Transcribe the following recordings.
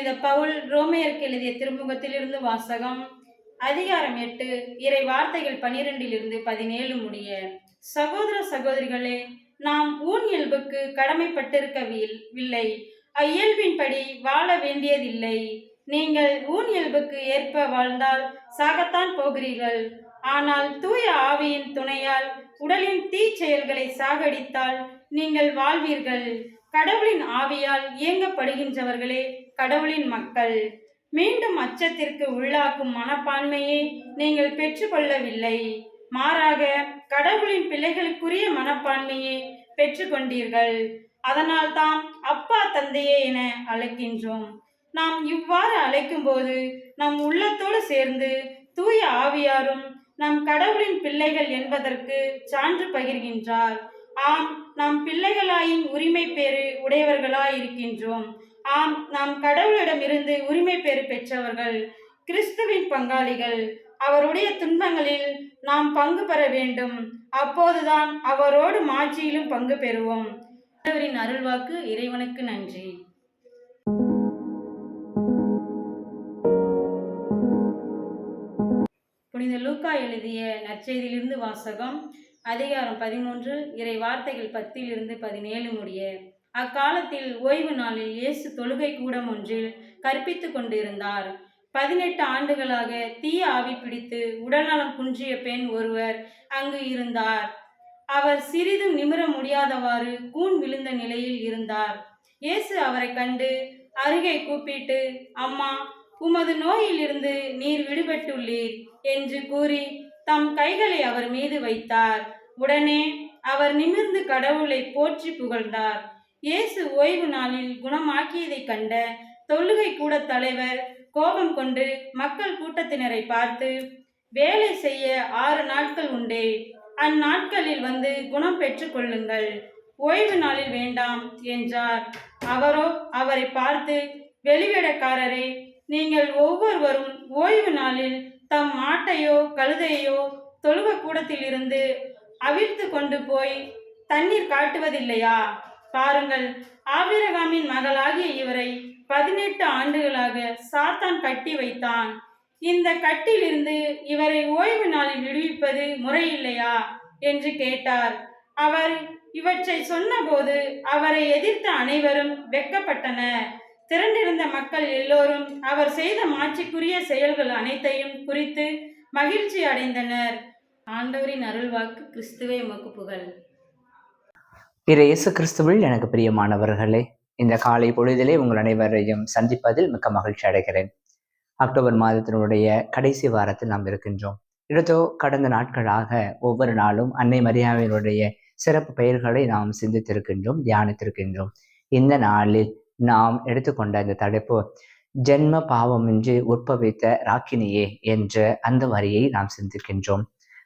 புனித பவுல் ரோமையருக்கு எழுதிய திருமுகத்திலிருந்து வாசகம். அதிகாரம் 8, இறை வார்த்தைகள் 12 17 முடிய. சகோதர சகோதரிகளே, நாம் ஊன் இயல்புக்கு கடமைப்பட்டிருக்கவில்லை, அவ்வியல்பின்படி வாழ வேண்டியதில்லை. நீங்கள் ஊன் இயல்புக்கு ஏற்ப வாழ்ந்தால் சாகத்தான் போகிறீர்கள். ஆனால் தூய ஆவியின் துணையால் உடலின் தீ செயல்களை சாகடித்தால் நீங்கள் வாழ்வீர்கள். கடவுளின் ஆவியால் இயங்கப்படுகின்றவர்களே கடவுளின் மக்கள். மீண்டும் அச்சத்திற்கு உள்ளாக்கும் மனப்பான்மையை நீங்கள் பெற்றுக்கொள்ளவில்லை, மாறாக கடவுளின் பிள்ளைகளுக்குரிய மனப்பான்மையை பெற்றுக்கொண்டீர்கள். அதனால் தான் அப்பா தந்தையே என அழைக்கின்றோம். நாம் இவ்வாறு அழைக்கும் போது நம் உள்ளத்தோடு சேர்ந்து தூய ஆவியாரும் நம் கடவுளின் பிள்ளைகள் என்பதற்கு சான்று பகிர்கின்றார். ஆம், நாம் பிள்ளைகளாயின் உரிமை பேறு உடையவர்களாயிருக்கின்றோம். ஆம், நாம் கடவுளிடமிருந்து உரிமை பேறு பெற்றவர்கள், கிறிஸ்துவின் பங்காளிகள். அவருடைய துன்பங்களில் நாம் பங்கு பெற வேண்டும். அப்போதுதான் அவரோடு மாட்சியிலும் பங்கு பெறுவோம். ஆண்டவரின் அருள்வாக்கு. இறைவனுக்கு நன்றி. புனித லூக்கா எழுதிய நற்செய்தியிலிருந்து வாசகம். அதிகாரம் 13, இறை வார்த்தைகள் 10 17 முடிய. அக்காலத்தில் ஓய்வு நாளில் இயேசு தொழுகை கூடம் ஒன்றில் கற்பித்து கொண்டிருந்தார். 18 ஆண்டுகளாக தீய ஆவி பிடித்து உடல்நலம் குன்றிய பெண் ஒருவர் அங்கு இருந்தார். அவர் சிறிதும் நிமிர முடியாதவாறு கூன் விழுந்த நிலையில் இருந்தார். இயேசு அவரை கண்டு அருகே கூப்பிட்டு, அம்மா, உமது நோயிலிருந்து நீர் விடுபட்டுள்ளீர் என்று கூறி தம் கைகளை அவர் மீது வைத்தார். உடனே அவர் நிமிர்ந்து கடவுளை போற்றி புகழ்ந்தார். இயேசு ஓய்வு நாளில் குணமாக்கியதை கண்ட தொழுகை கூட தலைவர் கோபம் கொண்டு மக்கள் கூட்டத்தினரை பார்த்து, வேலை செய்ய 6 நாட்கள் உண்டே, அந்நாட்களில் வந்து குணம் பெற்று கொள்ளுங்கள், ஓய்வு நாளில் வேண்டாம் என்றார். அவரோ அவரை பார்த்து, வெளிவேடக்காரரே, நீங்கள் ஒவ்வொருவரும் ஓய்வு நாளில் தம் மாட்டையோ கழுதையோ தொழுக கூடத்திலிருந்து அவிழ்த்து கொண்டு போய் தண்ணீர் காட்டுவதில்லையா? பாருங்கள், ஆபிரகாமின் மகளாகிய இவரை 18 ஆண்டுகளாக சாத்தான் கட்டி வைத்தான். இந்த கட்டிலிருந்து இவரை ஓய்வு நாளில் விடுவிப்பது முறையில்லையா என்று கேட்டார். அவர் இவற்றை சொன்னபோது அவரை எதிர்த்த அனைவரும் வெட்கப்பட்டனர். திரண்டிருந்த மக்கள் எல்லோரும் அவர் செய்த மாட்சிக்குரிய செயல்கள் அனைத்தையும் குறித்து மகிழ்ச்சி அடைந்தனர். ஆண்டவரின் அருள்வாக்கு. கிறிஸ்துவே உமக்கு புகழ். இயேசு கிறிஸ்துவில் எனக்கு பிரியமானவர்களே, இந்த காலை பொழுதிலே உங்கள் அனைவரையும் சந்திப்பதில் மிக்க மகிழ்ச்சி அடைகிறேன். அக்டோபர் மாதத்தினுடைய கடைசி வாரத்தில் நாம் இருக்கின்றோம். இடத்தோ கடந்த நாட்களாக ஒவ்வொரு நாளும் அன்னை மரியாவினுடைய சிறப்பு பெயர்களை நாம் சிந்தித்திருக்கின்றோம், தியானித்திருக்கின்றோம். இந்த நாளில் நாம் எடுத்துக்கொண்ட இந்த தலைப்பு, ஜென்ம பாவமின்றி உற்பவித்த ராக்கினியே என்ற அந்த வரியை நாம் சிந்திக்கின்றோம்.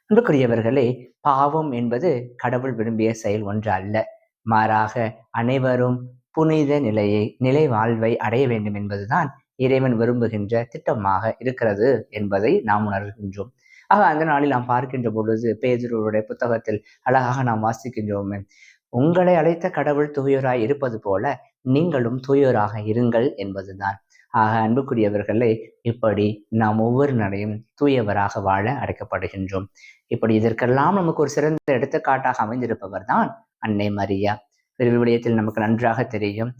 அன்புக்குரியவர்களே, பாவம் என்பது கடவுள் விரும்பிய செயல் ஒன்று அல்ல. மாறாக அனைவரும் புனித நிலை வாழ்வை அடைய வேண்டும் என்பதுதான் இறைவன் விரும்புகின்ற திட்டமாக இருக்கிறது என்பதை நாம் உணர்கின்றோம். ஆக அந்த நாளில் நாம் பார்க்கின்ற பொழுது பேதுருவுடைய புத்தகத்தில் அழகாக நாம் வாசிக்கின்றோமே, உங்களை அழைத்த கடவுள் தூயோராய் இருப்பது போல நீங்களும் தூயோராக இருங்கள் என்பதுதான். ஆக அன்புக்குரியவர்களே, இப்படி நாம் ஒவ்வொரு நடையும் தூயவராக வாழ அழைக்கப்படுகின்றோம். இப்படி இதற்கெல்லாம் நமக்கு ஒரு சிறந்த எடுத்துக்காட்டாக அமைந்திருப்பவர் தான் அன்னை மரியா. விவிலியத்தில் நமக்கு நன்றாக தெரியும்,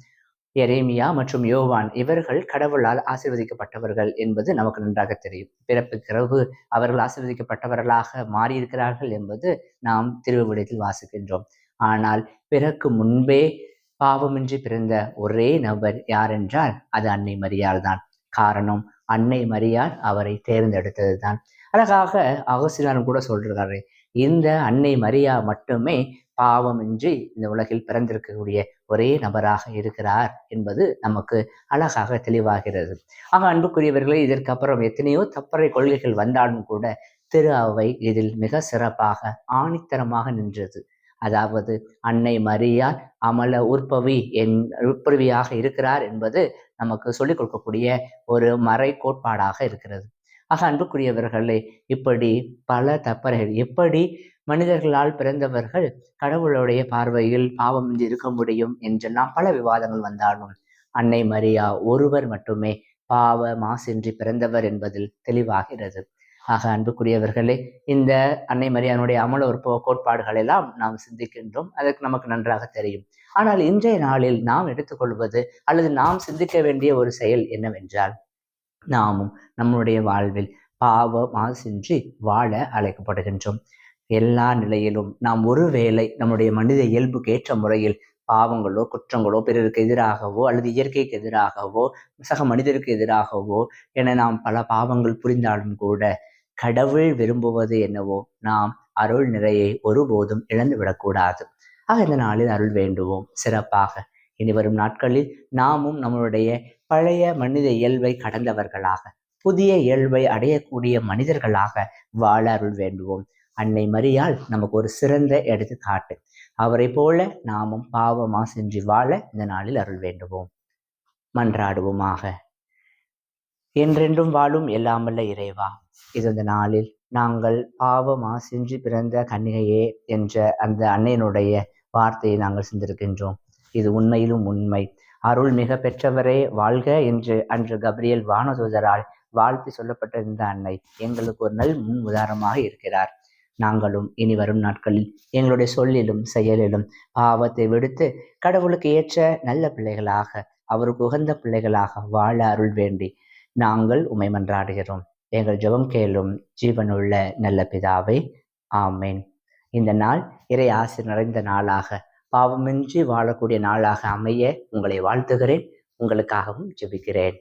எரேமியா மற்றும் யோவான் இவர்கள் கடவுளால் ஆசீர்வதிக்கப்பட்டவர்கள் என்பது நமக்கு நன்றாக தெரியும். பிறப்புக்கிறவு அவர்கள் ஆசீர்வதிக்கப்பட்டவர்களாக மாறியிருக்கிறார்கள் என்பது நாம் திருவிவிலியத்தில் வாசிக்கின்றோம். ஆனால் பிறக்கு முன்பே பாவமின்றி பிறந்த ஒரே நபர் யார் என்றால் அது அன்னை மரியாள் தான். காரணம், அன்னை மரியாள் அவரை தேர்ந்தெடுத்தது தான். அழகாக அகஸ்தினாரும் கூட சொல்றாரு, இந்த அன்னை மரியா மட்டுமே பாவமின்றி இந்த உலகில் பிறந்திருக்கக்கூடிய ஒரே நபராக இருக்கிறார் என்பது நமக்கு அழகாக தெளிவாகிறது. ஆக அன்புக்குரியவர்களே, இதற்கப்புறம் எத்தனையோ தப்பறை கொள்கைகள் வந்தாலும் கூட திரு அவை இதில் மிக சிறப்பாக ஆணித்தரமாக நின்றது. அதாவது அன்னை மரியாள் அமல உற்பவியாக இருக்கிறார் என்பது நமக்கு சொல்லிக் கொடுக்கக்கூடிய ஒரு மறை கோட்பாடாக இருக்கிறது. ஆக அன்புக்குரியவர்களே, இப்படி பல தப்பறைகள், எப்படி மனிதர்களால் பிறந்தவர்கள் கடவுளுடைய பார்வையில் பாவமின்றி இருக்க முடியும் என்றெல்லாம் பல விவாதங்கள் வந்தாலும் அன்னை மரியா ஒருவர் மட்டுமே பாவ மாசின்றி பிறந்தவர் என்பதில் தெளிவாகிறது. ஆக அன்புக்குரியவர்களே, இந்த அன்னை மரியானுடைய அமல உற்பவ கோட்பாடுகள் எல்லாம் நாம் சிந்திக்கின்றோம். அதற்கு நமக்கு நன்றாக தெரியும். ஆனால் இன்றைய நாளில் நாம் எடுத்துக்கொள்வது அல்லது நாம் சிந்திக்க வேண்டிய ஒரு செயல் என்னவென்றால், நாமும் நம்முடைய வாழ்வில் பாவ மாசின்றி வாழ அழைக்கப்படுகின்றோம். எல்லா நிலையிலும் நாம் ஒருவேளை நம்முடைய மனித இயல்புக்கு ஏற்ற முறையில் பாவங்களோ குற்றங்களோ பிறருக்கு எதிராகவோ அல்லது இயற்கைக்கு எதிராகவோ சக மனிதருக்கு எதிராகவோ என நாம் பல பாவங்கள் புரிந்தாலும் கூட கடவுள் விரும்புவது என்னவோ நாம் அருள் நிறையை ஒருபோதும் இழந்து விடக்கூடாது. ஆக இந்த நாளில் அருள் வேண்டுவோம். சிறப்பாக இனி வரும் நாட்களில் நாமும் நம்மளுடைய பழைய மனித இயல்பை கடந்தவர்களாக புதிய இயல்பை அடையக்கூடிய மனிதர்களாக வாழ அருள் வேண்டுவோம். அன்னை மரியாள் நமக்கு ஒரு சிறந்த எடுத்துக்காட்டு. அவரை போல நாமும் பாவ மாசின்றி வாழ இந்த நாளில் அருள் வேண்டுவோம். மன்றாடுவோமாக. என்றென்றும் வாழும் எல்லாமல்ல இறைவா, இது இந்த நாளில் நாங்கள் பாவ மாசின்றி பிறந்த கன்னிகையே என்ற அந்த அன்னையினுடைய வார்த்தையை நாங்கள் சிந்திருக்கின்றோம். இது உண்மையிலும் உண்மை. அருள் மிக பெற்றவரே வாழ்க என்று அன்று கபிரியல் வானதூதரால் வாழ்த்து சொல்லப்பட்ட இந்த அன்னை எங்களுக்கு ஒரு நல் முன் உதாரணமாக இருக்கிறார். நாங்களும் இனி வரும் நாட்களில் எங்களுடைய சொல்லிலும் செயலிலும் பாவத்தை விடுத்து கடவுளுக்கு ஏற்ற நல்ல பிள்ளைகளாக, அவருக்கு உகந்த பிள்ளைகளாக வாழ அருள் வேண்டி நாங்கள் உம்மை மன்றாடுகிறோம். எங்கள் ஜெபம் கேளும் ஜீவனுள்ள நல்ல பிதாவே, ஆமேன். இந்த நாள் இறை ஆசி நிறைந்த நாளாக, பாவமின்றி வாழக்கூடிய நாளாக அமைய உங்களை வாழ்த்துகிறேன். உங்களுக்காகவும் ஜெபிக்கிறேன்.